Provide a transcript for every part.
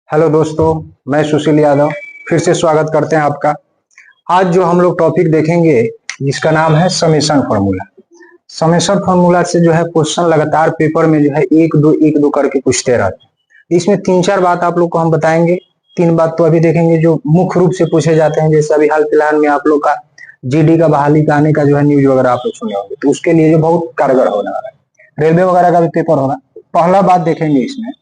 Hello दोस्तों, मैं सुशील यादव फिर से स्वागत करते हैं आपका। आज जो हम लोग टॉपिक देखेंगे जिसका नाम है समेशन फार्मूला। समेशन फार्मूला से जो है क्वेश्चन लगातार पेपर में जो है एक दो करके पूछते रहते हैं। इसमें तीन चार बात आप लोग को हम बताएंगे। तीन बात तो अभी देखेंगे जो मुख्य रूप से पूछे जाते हैं, जैसे अभी हाल फिलहाल में आप लोग का जीडी का बहाली का आने का जो है न्यूज वगैरह आप लोग सुने होंगे, तो उसके लिए जो बहुत कारगर होने वाला है। रेलवे वगैरह का भी पेपर होगा। पहला बात देखेंगे इसमें,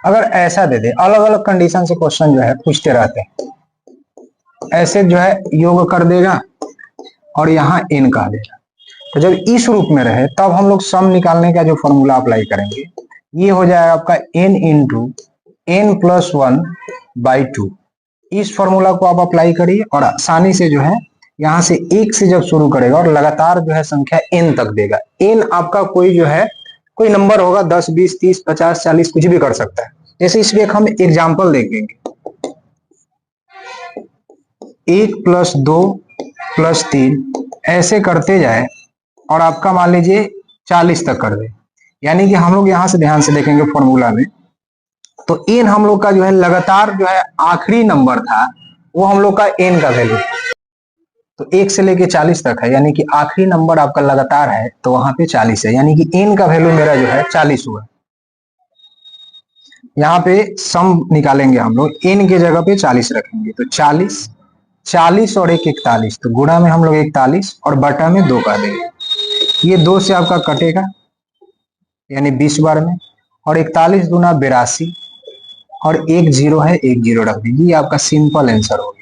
अगर ऐसा दे दे, अलग अलग कंडीशन से क्वेश्चन जो है पूछते रहते हैं। ऐसे जो है योग कर देगा और यहाँ एन कह देगा, तो जब इस रूप में रहे तब हम लोग सम निकालने का जो फॉर्मूला अप्लाई करेंगे ये हो जाएगा आपका n into n plus one by two. इस फॉर्मूला को आप अप्लाई करिए और आसानी से जो है यहाँ से एक से जब शुरू करेगा और लगातार जो है संख्या n तक देगा। n आपका कोई जो है कोई नंबर होगा, 10 20 30 50 40 कुछ भी कर सकता है। जैसे इसमें हम एग्जाम्पल देखेंगे, 1 प्लस 2 प्लस 3 ऐसे करते जाए और आपका मान लीजिए 40 तक कर दे। यानी कि हम लोग यहां से ध्यान से देखेंगे फॉर्मूला में, तो एन हम लोग का जो है लगातार जो है आखिरी नंबर था वो हम लोग का एन का वैल्यू, तो 1 से लेके 40 तक है, यानी कि आखिरी नंबर आपका लगातार है तो वहां पे 40 है, यानी कि एन का वैल्यू मेरा जो है 40 हुआ। यहाँ पे सम निकालेंगे हम लोग, एन के जगह पे 40 रखेंगे, तो 40 40 और 1 41, तो गुणा में हम लोग 41 और बटा में 2 कर देंगे। ये 2 से आपका कटेगा यानी 20 बार में, और 41 दूना 82 और 1 जीरो है 1 जीरो रख दीजिए। ये आपका सिंपल आंसर हो गया।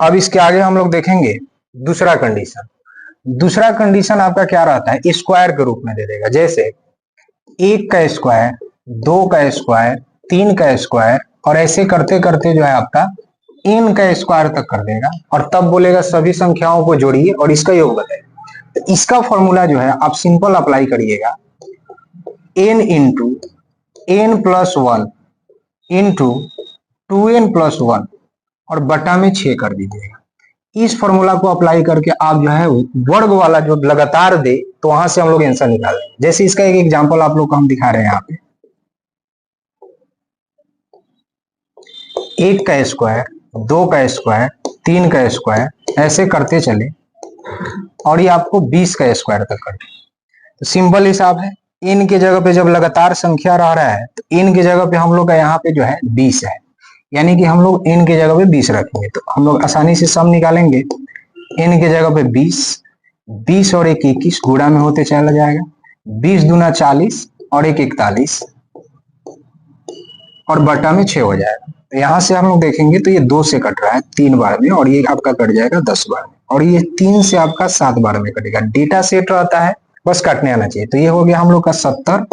अब इसके आगे हम लोग देखेंगे दूसरा कंडीशन। दूसरा कंडीशन आपका क्या रहता है, स्क्वायर के रूप में दे देगा। जैसे 1 का स्क्वायर, 2 का स्क्वायर, 3 का स्क्वायर, और ऐसे करते करते जो है आपका n का स्क्वायर तक कर देगा, और तब बोलेगा सभी संख्याओं को जोड़िए और इसका योग बताइए। तो इसका फॉर्मूला जो है आप सिंपल अप्लाई करिएगा, n into n plus one into 2n plus one और बटा में 6 कर दीजिएगा। इस फॉर्मूला को अप्लाई करके आप जो है वर्ग वाला जो लगातार दे तो वहां से हम लोग आंसर निकाल लेंगे। जैसे इसका एक एग्जांपल आप लोग को हम दिखा रहे हैं यहाँ पे, 1 का स्क्वायर, 2 का स्क्वायर, 3 का स्क्वायर, ऐसे करते चले और ये आपको 20 का स्क्वायर तक कर दे। तो सिंपल हिसाब है, इन के जगह पे जब लगातार संख्या रह रहा है तो इन के जगह पे हम लोग का यहाँ पे जो है 20 है, यानी कि हम लोग इन के जगह पे 20 रखेंगे, तो हम लोग आसानी से सम निकालेंगे। इन के जगह पे 20, 20 और 1 21 गुणा में होते चला जाएगा, 20 दूना 40 और 1 41 और बटा में 6 हो जाएगा। तो यहाँ से हम लोग देखेंगे तो ये 2 से कट रहा है 3 बार में, और ये आपका कट जाएगा 10 बार में, और ये 3 से आपका 7 बार में कटेगा। डेटा सेट रहता है, बस काटने आना चाहिए। तो ये हो गया हम लोग का 70,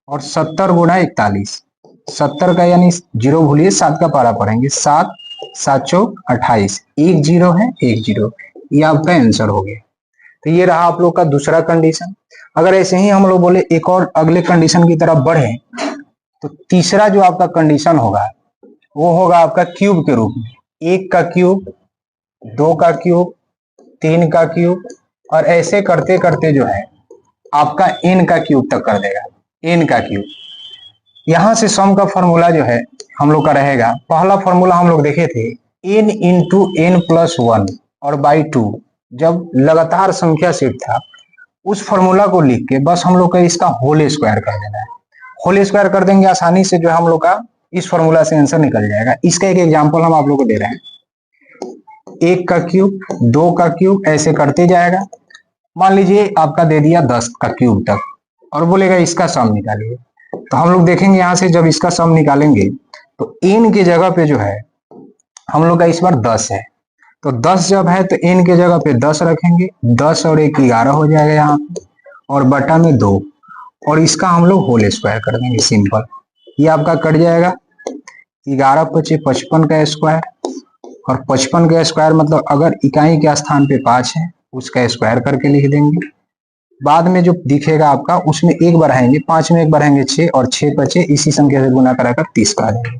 और 70 गुणा 41, 70 का यानी जीरो भूलिए, 7 का पारा पढ़ेंगे, 7 7 चौक 28, 1 जीरो है 1 जीरो, ये आपका आंसर हो गया। तो ये रहा आप लोग का दूसरा कंडीशन। अगर ऐसे ही हम लोग बोले एक और अगले कंडीशन की तरफ बढ़े, तो तीसरा जो आपका कंडीशन होगा वो होगा आपका क्यूब के रूप में, 1 का क्यूब, 2 का क्यूब, 3 का क्यूब, और ऐसे करते करते जो है आपका n का क्यूब तक कर देगा, n का क्यूब। यहां से सम का फॉर्मूला जो है हम लोग का रहेगा, पहला फॉर्मूला हम लोग देखे थे n into n plus one और बाई टू, जब लगातार संख्या सेट था उस फॉर्मूला को लिख के बस हम लोग का इसका होल स्क्वायर कर देना है। होल स्क्वायर कर देंगे, आसानी से जो है हम लोग का इस फॉर्मूला से आंसर निकल जाएगा। इसका एक एग्जांपल हम आप लोग को दे रहे हैं, 1 का क्यूब, 2 का क्यूब, ऐसे करते जाएगा। मान लीजिए आपका दे दिया 10 का क्यूब तक और बोलेगा इसका सम निकालिए, तो हम लोग देखेंगे यहाँ से जब इसका सम निकालेंगे तो n की जगह पे जो है हम लोग का इस बार 10 है, तो 10 जब है तो n के जगह पे 10 रखेंगे, 10 और 1 11 हो जाएगा यहाँ पे, और बटा में 2, और इसका हम लोग होल स्क्वायर कर देंगे सिंपल। ये आपका कट जाएगा, 11 पचे 55 का स्क्वायर, और 55 का स्क्वायर मतलब अगर इकाई के स्थान पे 5 है उसका स्क्वायर करके लिख देंगे। बाद में जो दिखेगा आपका उसमें 1 बढ़ाएंगे, 5 में 1 बढ़ाएंगे 6, और 6 पचे इसी संख्या से गुना कराकर 30 का आ जाएगा।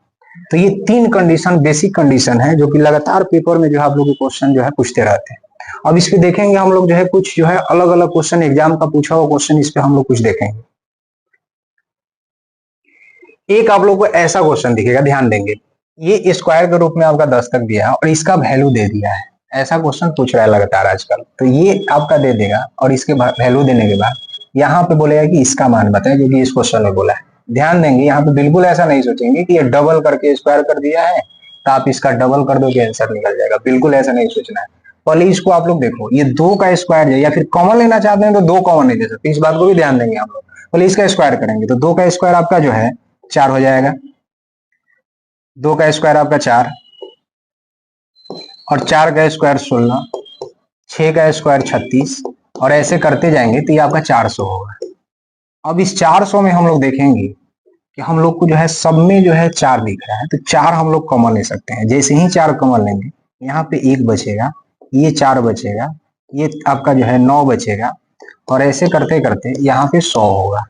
तो ये 3 कंडीशन बेसिक कंडीशन है जो कि लगातार पेपर में जो है आप लोग के क्वेश्चन जो है पूछते रहते हैं। अब इस पे देखेंगे हम लोग जो है कुछ जो है अलग अलग क्वेश्चन, एग्जाम का पूछा हुआ क्वेश्चन इस पे हम लोग कुछ देखेंगे। एक आप लोग को ऐसा क्वेश्चन दिखेगा, ध्यान देंगे, ये स्क्वायर के रूप में आपका 10 तक दिया है और इसका वैल्यू दे दिया है, ऐसा क्वेश्चन पूछ रहा है लगातार आजकल। तो ये आपका दे देगा और इसके वैल्यू देने के बाद यहाँ पे बोलेगा कि इसका मान बताए, जो कि इस क्वेश्चन में बोला है। ध्यान देंगे, यहाँ पे बिल्कुल ऐसा नहीं सोचेंगे कि ये डबल करके स्क्वायर कर दिया है तो आप इसका डबल कर दो कि आंसर निकल जाएगा, बिल्कुल ऐसा नहीं सोचना है। पहले इसको आप लोग देखो, ये 2 का स्क्वायर है, या फिर कॉमन लेना चाहते हैं तो 2 कॉमन नहीं ले सकते, इस बात को भी ध्यान देंगे हम लोग। पहले इसका स्क्वायर करेंगे तो 2 का स्क्वायर आपका जो है 4 हो जाएगा, 2 का स्क्वायर आपका 4 और 4 का स्क्वायर 16, 6 का स्क्वायर 36 और ऐसे करते जाएंगे तो ये आपका 400 होगा। अब इस 400 में हम लोग देखेंगे कि हम लोग को जो है सब में जो है 4 दिख रहा है, तो 4 हम लोग कॉमन ले सकते हैं। जैसे ही 4 कॉमन लेंगे, यहाँ पे 1 बचेगा, ये 4 बचेगा, ये आपका जो है 9 बचेगा और ऐसे करते करते यहाँ पे 100 होगा।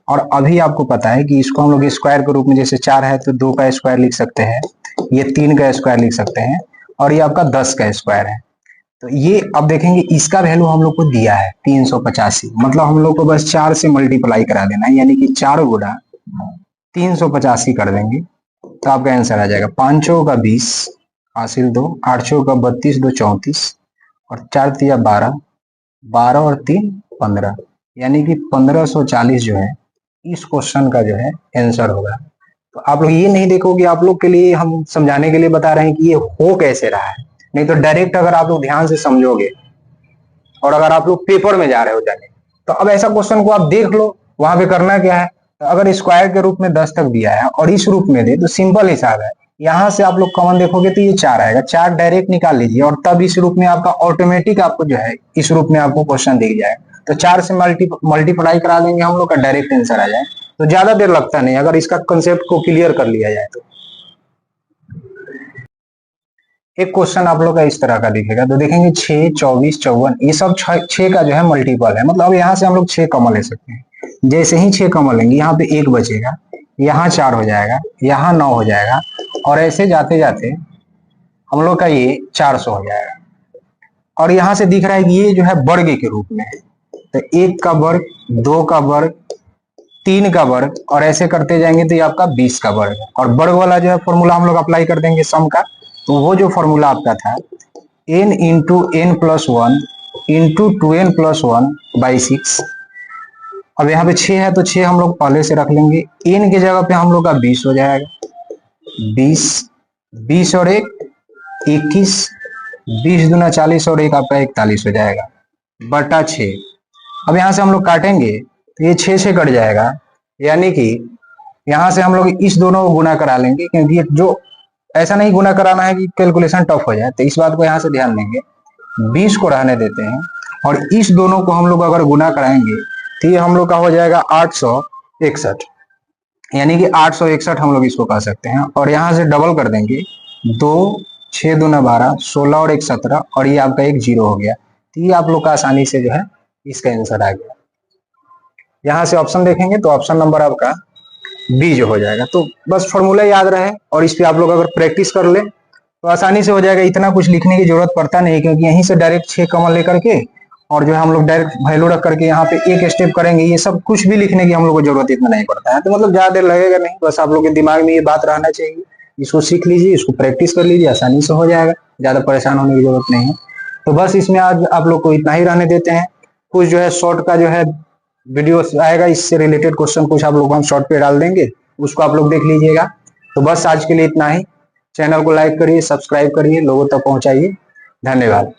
और अभी आपको पता है कि इसको हम लोग स्क्वायर के रूप में, जैसे 4 है तो 2 का स्क्वायर लिख सकते हैं, ये 3 का स्क्वायर लिख सकते हैं और ये आपका 10 का स्क्वायर है। तो ये अब देखेंगे इसका वैल्यू हम लोग को दिया है 385, मतलब हम लोग को बस 4 से मल्टीप्लाई करा देना है, यानी कि 4 गुना 385 कर देंगे तो आपका आंसर आ जाएगा 5 चौक का 20 हासिल 2, 8 चौक का 32, 2 34 और 4 तिया 12, 12 और 3 15, यानी कि 1540 जो है इस क्वेश्चन का जो है आंसर होगा। तो आप लोग ये नहीं देखोगे, आप लोग के लिए हम समझाने के लिए बता रहे हैं कि ये हो कैसे रहा है, नहीं तो डायरेक्ट अगर आप लोग ध्यान से समझोगे और अगर आप लोग पेपर में जा रहे हो जाने, तो अब ऐसा क्वेश्चन को आप देख लो, वहां पे करना क्या है, तो अगर स्क्वायर के रूप में 10 तक दिया है और इस रूप में दे तो सिंपल हिसाब है, यहां से आप लोग कॉमन देखोगे तो ये 4 आएगा, 4 डायरेक्ट निकाल लीजिए और तब इस रूप में आपका ऑटोमेटिक आपको जो है इस रूप में आपको क्वेश्चन दिख जाएगा। तो 4 से मल्टीप्लाई करा देंगे हम लोग का डायरेक्ट आंसर आ जाए, तो ज्यादा देर लगता नहीं अगर इसका कंसेप्ट को क्लियर कर लिया जाए तो। एक क्वेश्चन आप लोग का इस तरह का दिखेगा, तो देखेंगे 6, 24, 54 ये सब 6 का जो है मल्टीपल है, मतलब अब यहाँ से हम लोग 6 कॉमन ले सकते हैं। जैसे ही 6 कॉमन लेंगे, यहाँ पे 1 बचेगा, यहाँ 4 हो जाएगा, यहाँ 9 हो जाएगा और ऐसे जाते जाते हम लोग का ये 400 हो जाएगा। और यहाँ से दिख रहा है कि ये जो है वर्ग के रूप में है, तो 1 का वर्ग, 2 का वर्ग, 3 का वर्ग और ऐसे करते जाएंगे तो ये आपका 20 का वर्ग है। और वर्ग वाला जो है फॉर्मूला हम लोग अप्लाई कर देंगे सम का, तो वो जो फॉर्मूला आपका था n into n plus 1 into 2n plus 1 by 6। अब यहाँ पे 6 है तो 6 हम लोग पहले से रख लेंगे, n की जगह पे हम लोग का 20 हो जाएगा, 20, 20 और 1 21, 20 दूना 40 और 1 आपका 41 हो जाएगा बटा 6। अब यहाँ से हम लोग काटेंगे तो ये 6 से कट जाएगा, यानी कि यहाँ से हम लोग इस दोनों को गुना करा लेंगे, क्योंकि जो ऐसा नहीं गुना कराना है कि कैलकुलेशन टफ हो जाए, तो इस बात को यहाँ से ध्यान देंगे, 20 को रहने देते हैं और इस दोनों को हम लोग अगर गुना कराएंगे तो ये हम लोग का हो जाएगा 861, यानी कि 861 हम लोग इसको कह सकते हैं। और यहाँ से डबल कर देंगे, 2, 6 दूना 12, 16 और 1 17 और ये आपका 1 0 हो गया, तो ये आप लोग का आसानी से जो है इसका आंसर आ गया। यहाँ से ऑप्शन देखेंगे तो ऑप्शन नंबर आपका बी जो हो जाएगा। तो बस फॉर्मूला याद रहे और इस पे आप लोग अगर प्रैक्टिस कर ले तो आसानी से हो जाएगा, इतना कुछ लिखने की जरूरत पड़ता नहीं, क्योंकि यहीं से डायरेक्ट 6 कॉमन लेकर के और जो है हम लोग डायरेक्ट वैल्यू रख करके यहाँ पे एक स्टेप करेंगे, ये सब कुछ भी लिखने की हम लोग को जरूरत इतना नहीं पड़ता है। तो मतलब ज्यादा देर लगेगा नहीं, बस आप लोग के दिमाग में ये बात रहना चाहिए, इसको सीख लीजिए, इसको प्रैक्टिस कर लीजिए, आसानी से हो जाएगा, ज्यादा परेशान होने की जरूरत नहीं है। तो बस इसमें आज आप लोग को इतना ही रहने देते हैं। कुछ जो है शॉर्ट का जो है वीडियो आएगा, इससे रिलेटेड क्वेश्चन कुछ आप लोग हम शॉर्ट पे डाल देंगे, उसको आप लोग देख लीजिएगा। तो बस आज के लिए इतना ही। चैनल को लाइक करिए, सब्सक्राइब करिए, लोगों तक पहुंचाइए। धन्यवाद।